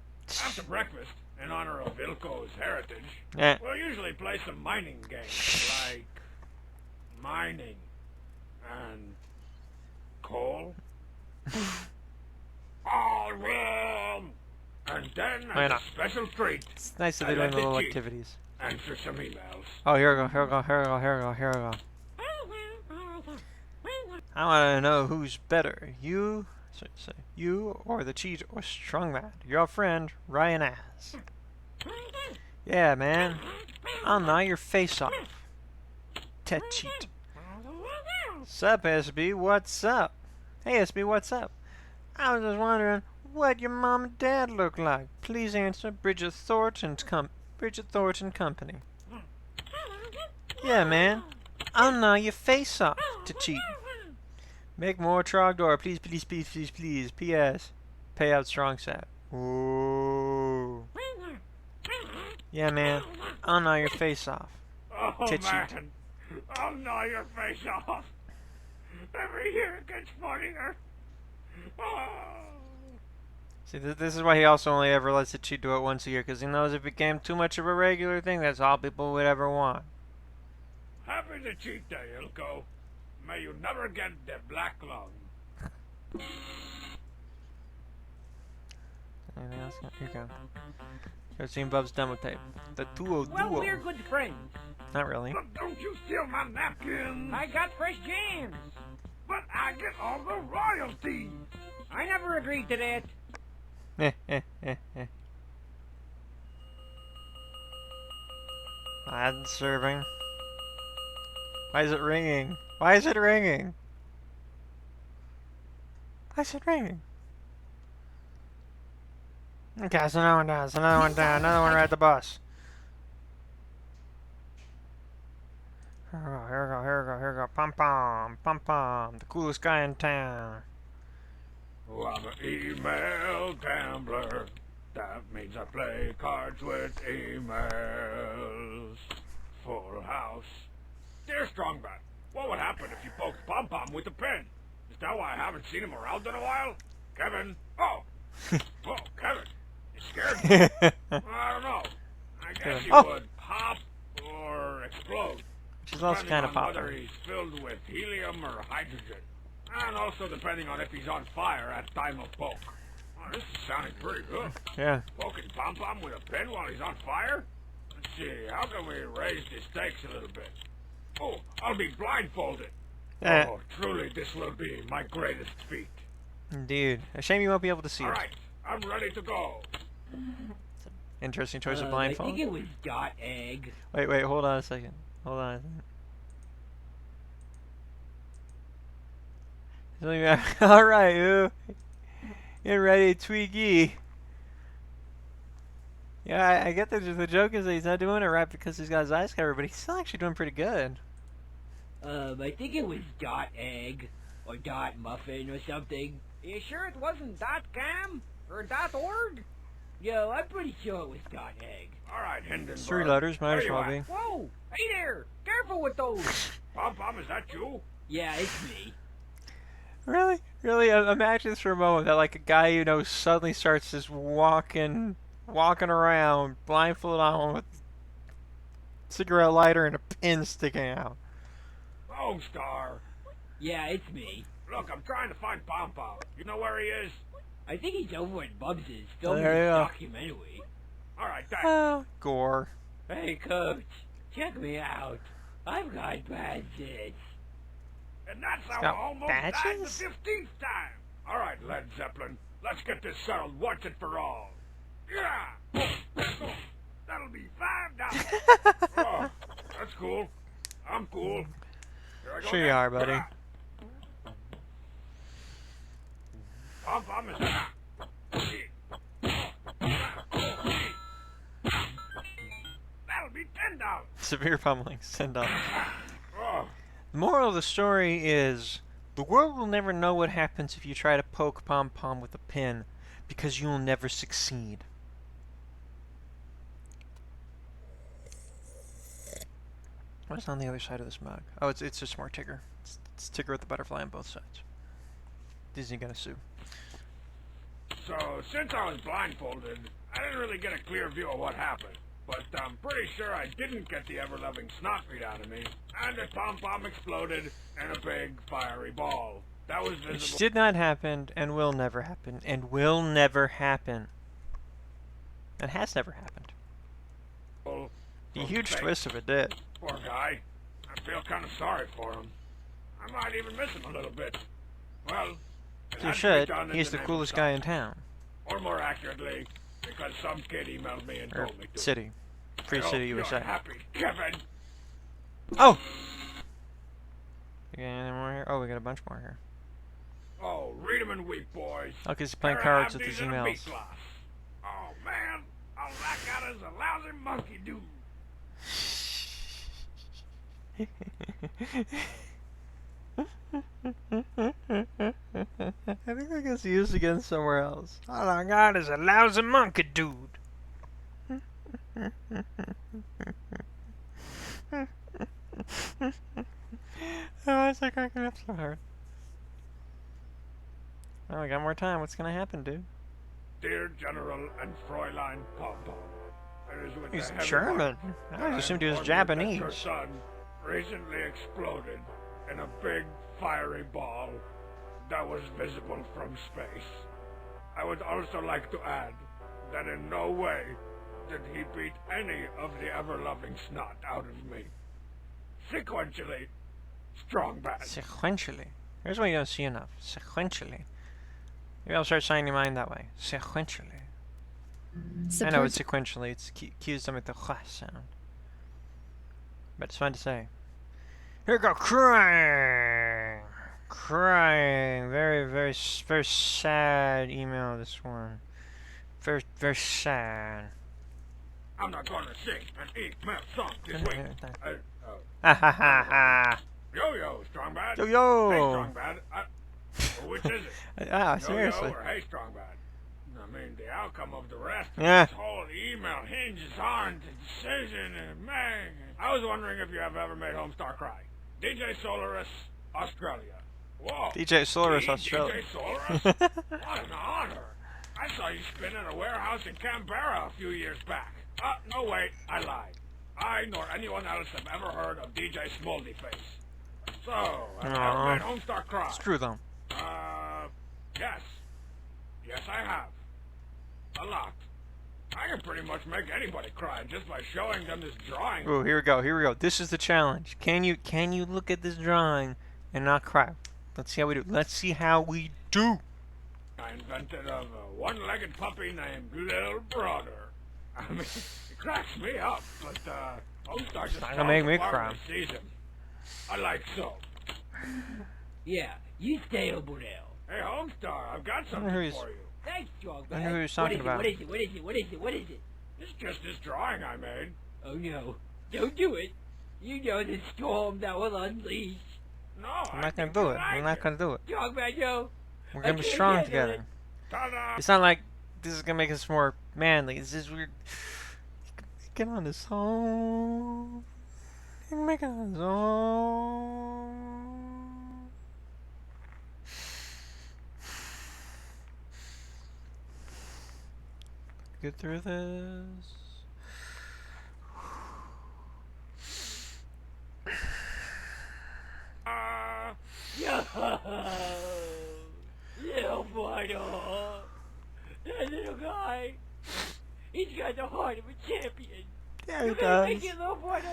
After breakfast, in honor of Ilko's heritage,
Yeah.
we'll usually play some mining games, like mining and coal. All wrong. And then,
Why
as a
not?
special treat,
It's nice that
I
they're doing
let the
little
cheat
activities.
answer some emails.
Oh, here we go. I want to know who's better, you, you or the cheat or Strongman. Your friend Ryan asks. Yeah, man. I'll gnaw your face off. Tet cheat. Sup, SB? What's up? Hey, SB, what's up? I was just wondering what your mom and dad look like. Please answer Bridget Thornton Company. Yeah, man. I'll gnaw your face off to cheat. Make more Trogdor, please. P.S. Pay out strong set. Ooh. Yeah, man. I'll gnaw your face off.
Oh,
Tit cheat.
man. I'll gnaw your face off. Every year it gets funnier. Oh.
See, this is why he also only ever lets the cheat do it once a year, because he knows if it became too much of a regular thing, that's all people would ever want.
Happy the cheat day, Ilko. May you never get the black lung.
Anything else? Here you go. I've seen Bub's demo tape. The duo.
Well, we're good friends.
Not really.
But don't you steal my napkins.
I got fresh jams.
But I get all the royalties.
I never agreed to that.
Ad serving. Why is it ringing? Why is it ringing? Why is it ringing? Okay, so another one down, so another one down, another one right at the bus. Here we go, here we go, here we go, here we go. Pom pom, pom pom, the coolest guy in town.
Oh, I'm an email gambler. That means I play cards with emails. Full house. Dear Strongman, what would happen if you poked Pom Pom with a pen? Is that why I haven't seen him around in a while? Kevin? Oh! Oh, Kevin. You scared me? I don't know. I guess he would pop or explode.
She's also kind of
popping.
popping.
Whether he's filled with helium or hydrogen. And also depending on if he's on fire at time of poke. Oh, this is sounding pretty good.
Yeah.
Poking Pom Pom with a pen while he's on fire? Let's see, how can we raise the stakes a little bit? Oh, I'll be blindfolded. Oh, truly this will be my greatest feat.
Indeed. A shame you won't be able to see it.
Alright, I'm ready to go.
Interesting choice of
I
blindfold.
think it was Dot Egg.
Wait, hold on a second. Hold on a second. Alright, get ready, Twiggy. Yeah, I get the joke is that he's not doing it right because he's got his eyes covered, but he's still actually doing pretty good.
I think it was Dot Egg or Dot Muffin or something.
You sure it wasn't .com or .org?
Yo, I'm pretty sure it was Dot Egg.
Alright, Hindenburg.
3 letters, might as
Where
well
you
be.
Whoa! Hey there! Careful with those!
Pom Pom, is that you?
Yeah, it's me.
Really? Really? Imagine this for a moment that like a guy you know suddenly starts just walking around, blindfolded on with cigarette lighter and a pin sticking out.
Lone Star.
Yeah, it's me.
Look, I'm trying to find Pom Pom. You know where he is?
I think he's over at Bubs's filming
There you
his
go.
documentary.
Alright, thanks.
Oh, gore.
Hey, Coach, check me out. I've got badges.
And that's how I
got
almost died the
badges?
15th time. Alright, Led Zeppelin. Let's get this settled once and for all. Yeah! That'll be $5. Oh, that's cool. I'm cool. Here I go
Sure you
next.
are, buddy.
Pom Pom is that. That'll be $10.
Severe pummeling, $10.
Oh,
The moral of the story is the world will never know what happens if you try to poke Pom Pom with a pin, because you'll never succeed. What's on the other side of this mug? Oh, it's just more Tigger. It's Tigger with the butterfly on both sides. Disney gonna sue.
so since I was blindfolded, I didn't really get a clear view of what happened. But I'm pretty sure I didn't get the ever-loving snot beat out of me, and that Pom Pom exploded in a big fiery ball. That was
Which
visible.
did not happen, and will never happen, and will never happen. And has never happened. The
from
huge
space.
twist if it did.
Poor guy. I feel kind of sorry for him. I might even miss him a little bit. Well, it
You
had to be
should.
done in
He's the
name of
coolest guy in
something.
town.
Or more accurately, because some kid emailed me and
Or
told me to.
city. Free
I hope
City,
you're
USA.
happy, Kevin.
Oh! You got any more here? Oh, we got a bunch more here.
Oh, read 'em and weep, boys.
Oh, 'cause he's playing
Here,
cards
have
with his
these in a beat
emails.
glass. Oh, man. I'll lack out as a lousy monkey dude.
I think that gets used again somewhere else. All I got is a lousy monkey dude. Why is that cracking up so hard? Oh, we got more time. What's gonna happen, dude?
dear General and Fräulein Pompom. It is with
He's
a heavy
German.
heart
I
that
assumed he was
inform you that Your
Japanese.
son recently exploded in a big fiery ball that was visible from space. I would also like to add that in no way did he beat any of the ever-loving snot out of me. Sequentially, strong bad.
Sequentially. Here's what you don't see enough. Sequentially. Maybe I'll start signing mine that way. Sequentially. I know it's sequentially. It's cues them with the ch sound. But it's fun to say. Here we go. Crying. Crying. Very, very, very sad email, this one. Very, very sad.
I'm not going to sing and eat meth song this week.
Ha ha ha ha.
Yo-yo, strong bad.
Yo-yo.
Hey, strong bad. Well, which is it?
Ah, seriously.
Yo-yo or hey, strong bad? I mean, the outcome of the rest of
Yeah.
this whole email hinges on the decision and man. I was wondering if you have ever made Homestar cry. DJ Solaris, Australia. Whoa.
DJ Solaris, Australia.
DJ Solaris? What an honor. I saw you spin at a warehouse in Canberra a few years back. No wait, I lied. I nor anyone else have ever heard of DJ Smoldyface. So, have you ever made Homestar cry?
It's true, though.
Yes. Yes, I have. A lot. I can pretty much make anybody cry just by showing them this drawing.
Oh, here we go. Here we go. This is the challenge. Can you look at this drawing and not cry? Let's see how we do. Let's see how we do.
I invented a one-legged puppy named Little Brother. I mean, it cracks me up, but Homestar just
not gonna make me
falls apart
cry.
when he sees him. I like so.
Yeah, you stay over there.
Hey, Homestar, I've got
who
something
he's-
for you.
Thanks, strong
I know
bad.
who he's talking about.
What is it? What is it? What is it? What is it?
It's just this drawing I made.
Oh no. Don't do it. You know the storm that will unleash.
No,
I'm not gonna do it. I'm not gonna do it.
Strong bad, no.
We're gonna be
can't
strong
handle
together.
it.
Ta-da!
It's not like this is gonna make us more manly. It's just weird. Get on his own. You can make it on his own. Get through this.
Yo, little Bardo. That little guy. He's got the heart of a champion.
Yeah, he
You gotta make
does.
it, little Bardo.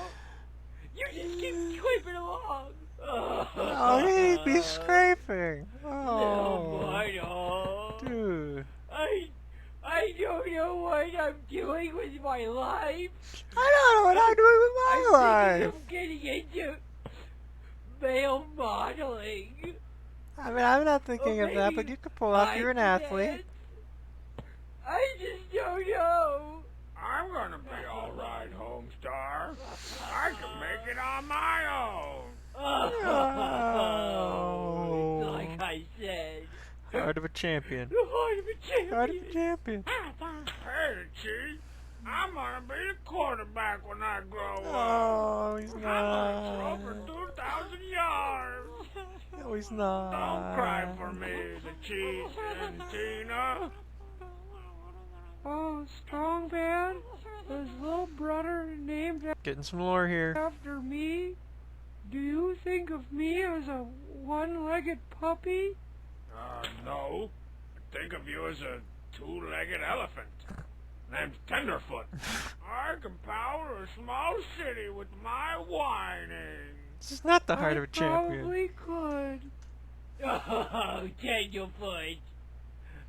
You just keep scraping along.
Oh, he'd be scraping.
Little
Oh,
Bardo.
dude.
I don't know what I'm doing with my life.
I don't know what I'm doing with my
I'm
life.
thinking of getting into male modeling.
I mean, I'm not thinking
Or
of that, but
maybe
you could pull off. You're an athlete.
dance. I just don't know.
I'm gonna be alright, Homestar. I can make it on my own.
Oh.
Like I said,
Heart of a champion.
the heart of a champion.
Heart of a champion.
Hey, Chief. I'm gonna be the quarterback when I grow up.
Oh, he's
I'm gonna throw
not.
for 2,000 yards.
No, he's not.
Don't cry for me, the Chief and Tina.
Oh, strong bad? His little brother named
Getting some lore here.
after me? Do you think of me as a one-legged puppy?
No. Think of you as a two-legged elephant named Tenderfoot. I can power a small city with my whining.
This is not the heart
I
of a champion.
probably could.
Oh, Tenderfoot.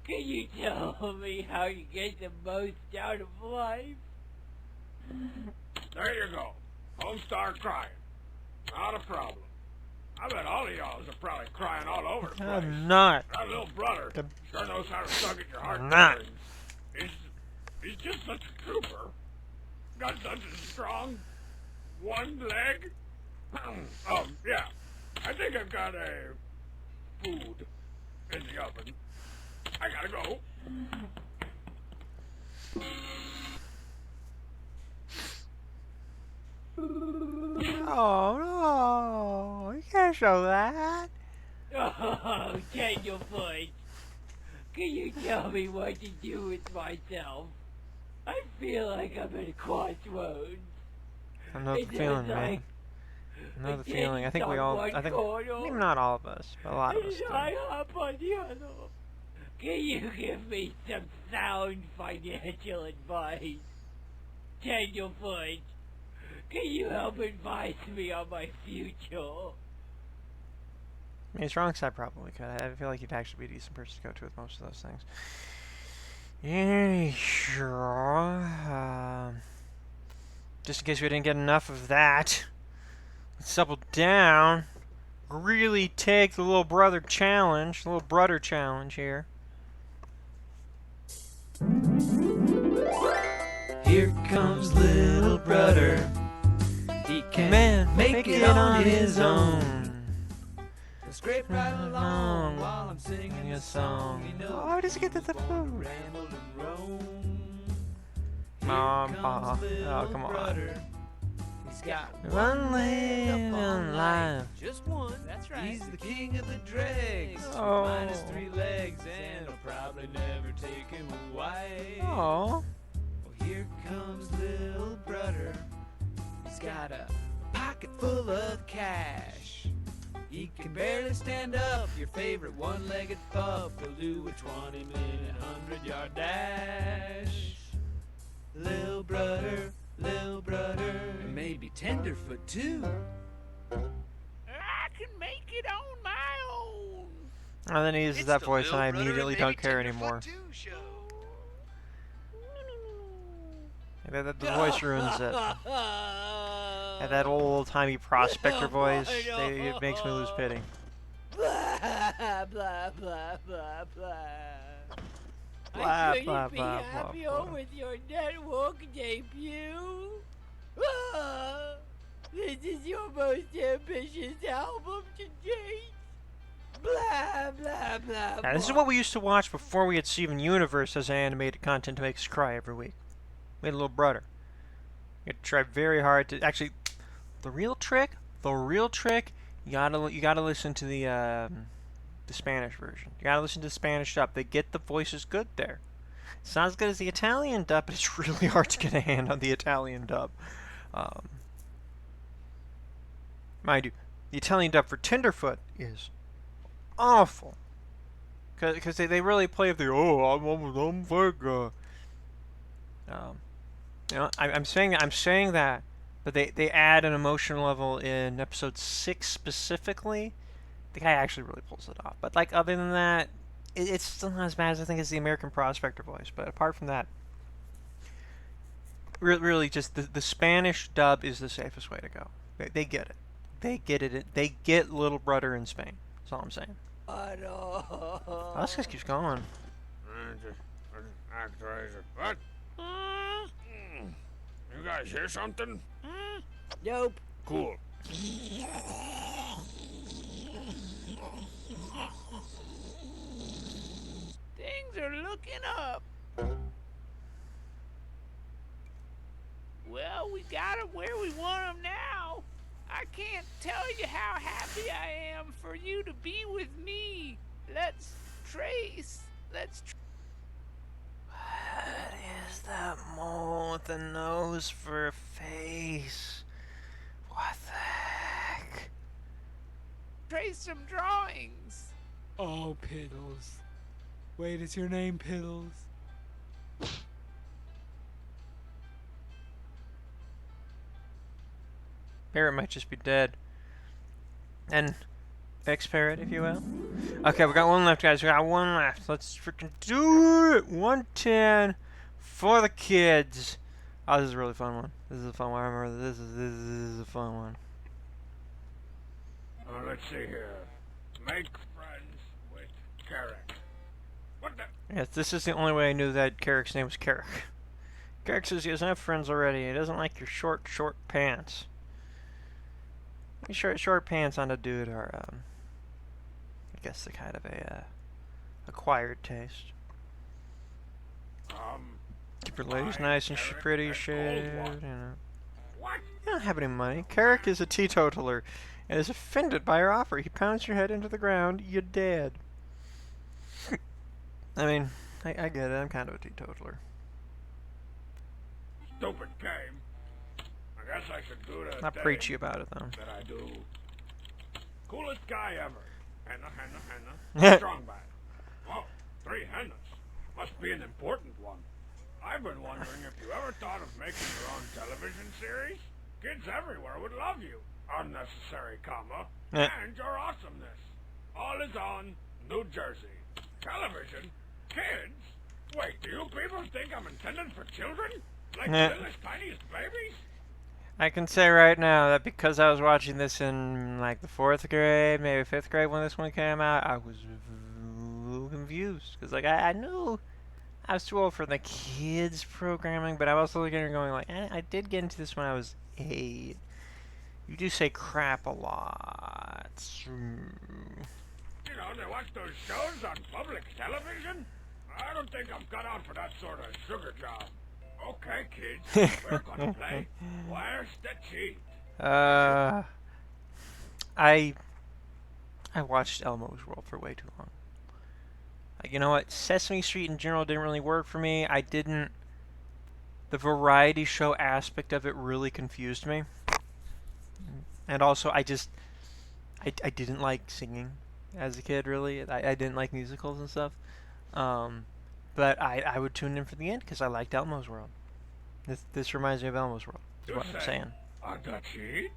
Can you tell me how you get the most out of life?
There you go. Homestar crying. Not a problem. I bet all of y'all are probably crying all over the place.
I'm not.
That little brother
The-
sure knows how to tug at your
Not.
heartstrings. He's just such a trooper. Got such a strong one leg. Yeah. I think I've got a food in the oven. I gotta go.
Oh no, you can't show that.
Oh, Tenderfoot. Can you tell me what to do with myself? I feel like I'm at a crossroads.
I know the feeling, man. I know the feeling. I think we all, I think, maybe not all of us, but a lot of us do.
I hop on the other. Can you give me some sound financial advice? Tenderfoot, can you help advise me on my future?
I mean, strong side probably could. I feel like you'd actually be a decent person to go to with most of those things. Yeah, sure. Just in case we didn't get enough of that, let's double down. Really take the little brother challenge, here. Here comes little brother. He can make it on his own. Scrape right along while I'm singing a song. You know, how does he get to the food? Mom, oh, come on. He's got one leg on life. Just one, that's right. He's the king of the dregs. Oh. Minus 3 legs, and I'll probably never take him away. Oh. Well, here comes little brother. He's got a pocket full of cash. He can barely stand up, your favorite one-legged pup. He'll do a 20-minute 100-yard dash. Lil' brother, and maybe tenderfoot too.
I can make it on my own.
And then he uses that voice, and I immediately don't care anymore. The voice ruins it. And that old-timey prospector voice, it makes me lose pity.
Blah, blah, blah, blah, blah.
Blah,
I couldn't
blah,
be
blah,
happier
blah, blah.
with your network debut. Ah, this is your most ambitious album to date. Blah, blah, blah,
Now, this is what we used to watch before we had Steven Universe as animated content to make us cry every week. We had a little brother. You had to try very hard to actually. The real trick, you gotta listen to the Spanish version. You gotta listen to the Spanish dub. They get the voices good there. It's not as good as the Italian dub, but it's really hard to get a hand on the Italian dub. Mind you, the Italian dub for Tenderfoot is awful. Because they really play up the, I'm fake. You know, I'm saying that, but they add an emotional level in episode 6 specifically. The guy actually really pulls it off. But like other than that, it's still not as bad as I think as the American Prospector voice. But apart from that, really just the Spanish dub is the safest way to go. They get it. They get it. They get Little Brother in Spain. That's all I'm saying. Oh, this just keeps going.
What? You guys hear something?
Nope.
Cool.
Things are looking up. Well, we got them where we want them now. I can't tell you how happy I am for you to be with me. Let's trace.
What is that mole with a nose for a face? What the heck?
Trace some drawings.
Oh, Piddles. Wait, is your name Piddles?
Parrot might just be dead. And ex-parrot, if you will. Okay, we got one left, guys. We got one left. Let's freaking do it! 110 for the kids. Oh, this is a really fun one. This is a fun one. I remember this is a fun one.
Let's see here. Make friends with Carrick. What the?
Yes, this is the only way I knew that Carrick's name was Carrick. Carrick says he doesn't have friends already. He doesn't like your short pants. Short pants on a dude are, I guess, the kind of a acquired taste. Keep your ladies nice and pretty, shit. You know.
What?
You don't have any money. Carrick is a teetotaler and is offended by your offer. He pounds your head into the ground. You're dead. I mean, I get it. I'm kind of a teetotaler.
Stupid game. I guess I should do the
Not
thing
preachy about it though.
that I do. Coolest guy ever. Henna. Strong man. Whoa, 3 hennas. Must be an important one. I've been wondering if you ever thought of making your own television series? Kids everywhere would love you. Unnecessary comma. And your awesomeness. All is on New Jersey. Television? Kids? Wait, do you people think I'm intended for children? Like the littlest, tiniest babies?
I can say right now that because I was watching this in like the 4th grade, maybe 5th grade when this one came out, I was a little confused. Because like I knew I was too old for the kids programming, but I was also looking at it going like, I did get into this when I was 8. You do say crap a lot.
You know, they watch those shows on public television? I don't think I'm cut out for that sort of sugar job. Okay, kids, we're gonna play Where's the Cheat?
I watched Elmo's World for way too long. You know what? Sesame Street in general didn't really work for me. The variety show aspect of it really confused me. And also, I didn't like singing as a kid, really. I didn't like musicals and stuff. But I would tune in for the end because I liked Elmo's World. This reminds me of Elmo's World. Is what I'm saying.
On the cheat?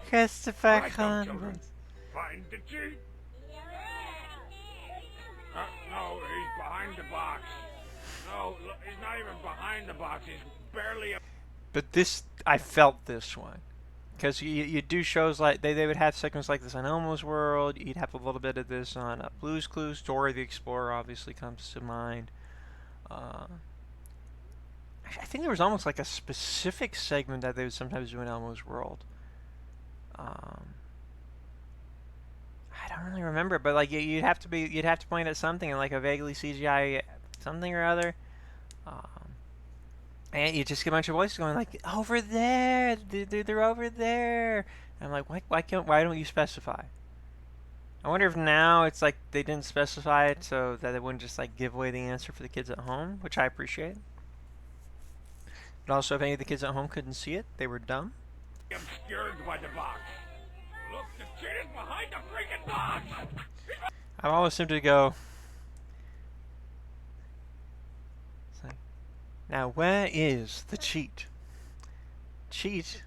Christopher Columbus.
Find the cheat. No, he's behind the box. No, look, he's not even behind the box. He's barely.
But this, I felt this one. Because you do shows like, they would have segments like this on Elmo's World, you'd have a little bit of this on Blue's Clues, Dora the Explorer obviously comes to mind. I think there was almost like a specific segment that they would sometimes do in Elmo's World. I don't really remember, but like you'd have to point at something and like a vaguely CGI something or other. And you just get a bunch of voices going like, over there, they're over there. And I'm like, why don't you specify? I wonder if now it's like they didn't specify it so that they wouldn't just like give away the answer for the kids at home, which I appreciate. But also, if any of the kids at home couldn't see it, they were dumb.
Obscured by the box. Look, the cheat is behind the freaking box.
I'm always tempted to go. Now, where is the cheat? Cheat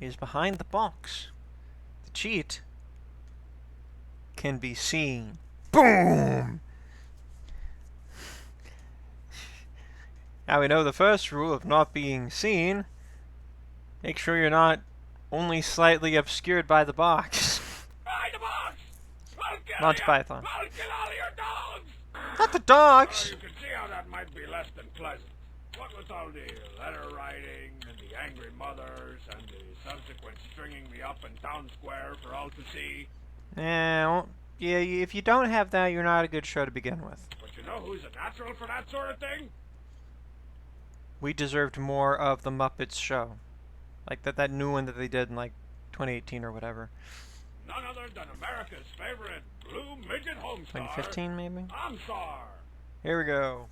is behind the box. The cheat can be seen. Boom! Now we know the first rule of not being seen. Make sure you're not only slightly obscured by the box.
Behind the box!
Monty Python.
I'll kill all of your dogs!
Not the dogs!
You can see how that might be less than pleasant. What with all the letter writing and the angry mothers and the subsequent stringing me up in town square for all to see.
Yeah, if you don't have that, you're not a good show to begin with.
But you know who's a natural for that sort of thing?
We deserved more of the Muppets show. Like that new one that they did in like 2018 or whatever.
None other than America's favorite blue midget home star.
2015 maybe?
Amsar.
Here we go.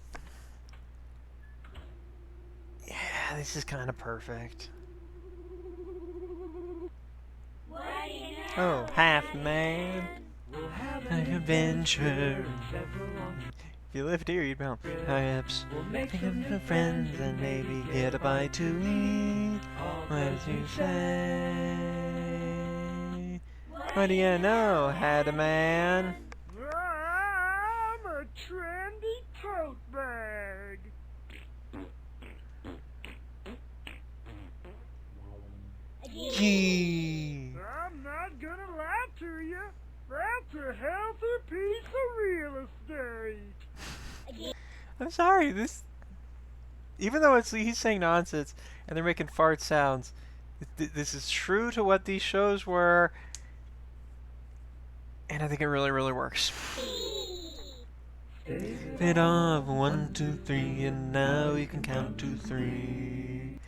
Yeah, this is kind of perfect. Oh, half man, an adventure. If you lived here, you'd be on perhaps think of your friends and maybe get a bite to eat. What did you say? What do you know, had a man?
I'm a trendy tote bag.
Gee.
I'm not gonna lie to you. That's a healthy piece of real estate.
I'm sorry, even though he's saying nonsense and they're making fart sounds, this is true to what these shows were, and I think it really, really works. Bit off 1, 2, 3, and now you can count to 3.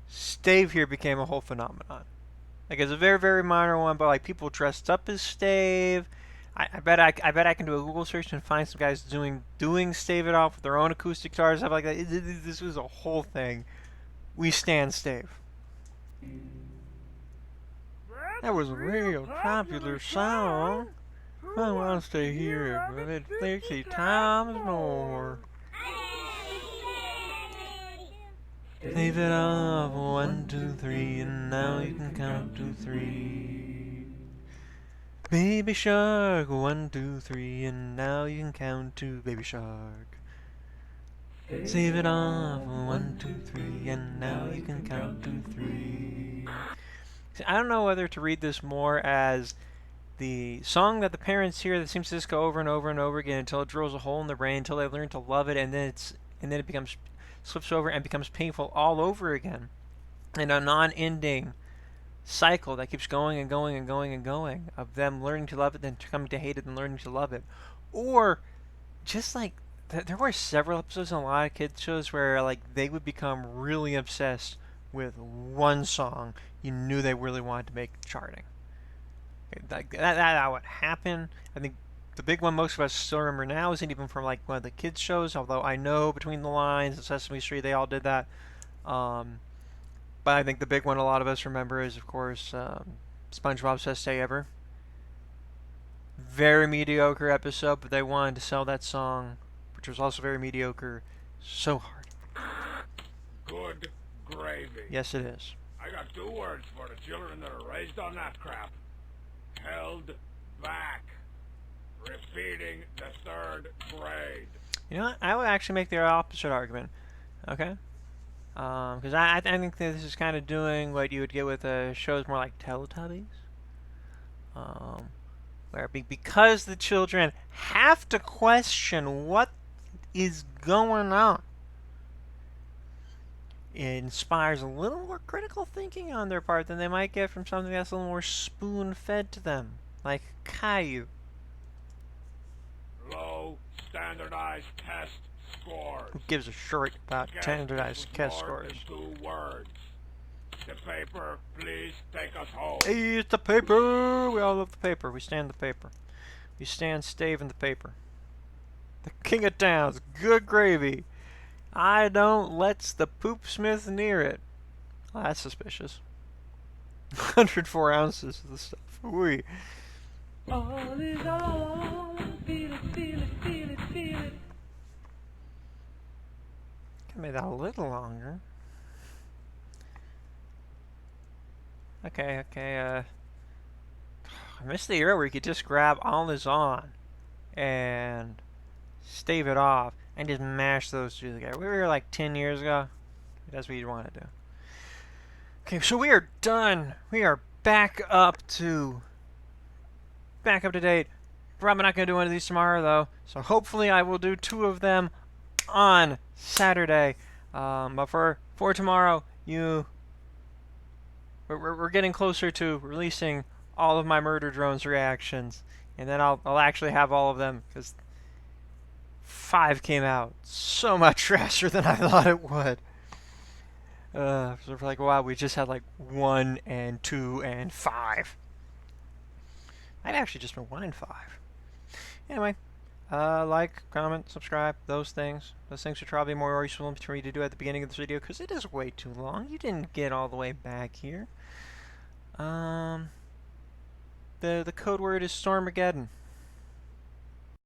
Stave here became a whole phenomenon. Like it's a very, very minor one, but like people dressed up as Stave. I bet I can do a Google search and find some guys doing Stave It Off with their own acoustic guitars, stuff like that. This was a whole thing. We stand Stave. That was a real popular song. I want to stay here, but it 60 times more. Leave it off, 1, 2, 3, and now you can count to 3. Baby shark, 1, 2, 3, and now you can count to baby shark. Save it off, 1, 2, 3, and now you can count to 3. See, I don't know whether to read this more as the song that the parents hear that seems to just go over and over and over again until it drills a hole in their brain, until they learn to love it, and then it becomes slips over and becomes painful all over again, and a non-ending cycle that keeps going and going and going and going of them learning to love it, then coming to hate it, and learning to love it, or just like there were several episodes on a lot of kids shows where like they would become really obsessed with one song you knew they really wanted to make charting. That would happen. I think the big one most of us still remember now isn't even from like one of the kids shows, although I know Between the Lines and Sesame Street they all did that. But I think the big one a lot of us remember is, of course, SpongeBob's Best Day Ever. Very mediocre episode, but they wanted to sell that song, which was also very mediocre, so hard.
Good gravy.
Yes, it is.
I got 2 words for the children that are raised on that crap. Held back. Repeating the 3rd grade.
You know what? I would actually make the opposite argument. Okay? Because I think that this is kind of doing what you would get with shows more like Teletubbies. Where because the children have to question what is going on, it inspires a little more critical thinking on their part than they might get from something that's a little more spoon-fed to them, like Caillou.
Low standardized test scores.
Who gives a shit about standardized test scores?
2 words. The paper, please take us home.
Hey, it's the paper! We all love the paper. We stand the paper. We stand Stave in the paper. The king of towns. Good gravy. I don't lets the poop smith near it. Well, that's suspicious. 104 ounces of the stuff. Wee.
All is all, feel it, feel it, feel it, feel it.
Can make that a little longer. Okay. I missed the era where you could just grab All Is On and stave it off and just mash those two together. We were here like 10 years ago. That's what you'd want to do. Okay, so we are done. We are back up to date. Probably not going to do one of these tomorrow, though. So hopefully I will do 2 of them on Saturday. But for tomorrow, we're getting closer to releasing all of my Murder Drones reactions. And then I'll actually have all of them, because 5 came out so much faster than I thought it would. So for like, wow, we just had like 1 and 2 and 5. I'd actually just been 1 and 5. Anyway, like, comment, subscribe, those things. Those things would probably be more useful for me to do at the beginning of this video, because it is way too long. You didn't get all the way back here. The code word is Stormageddon.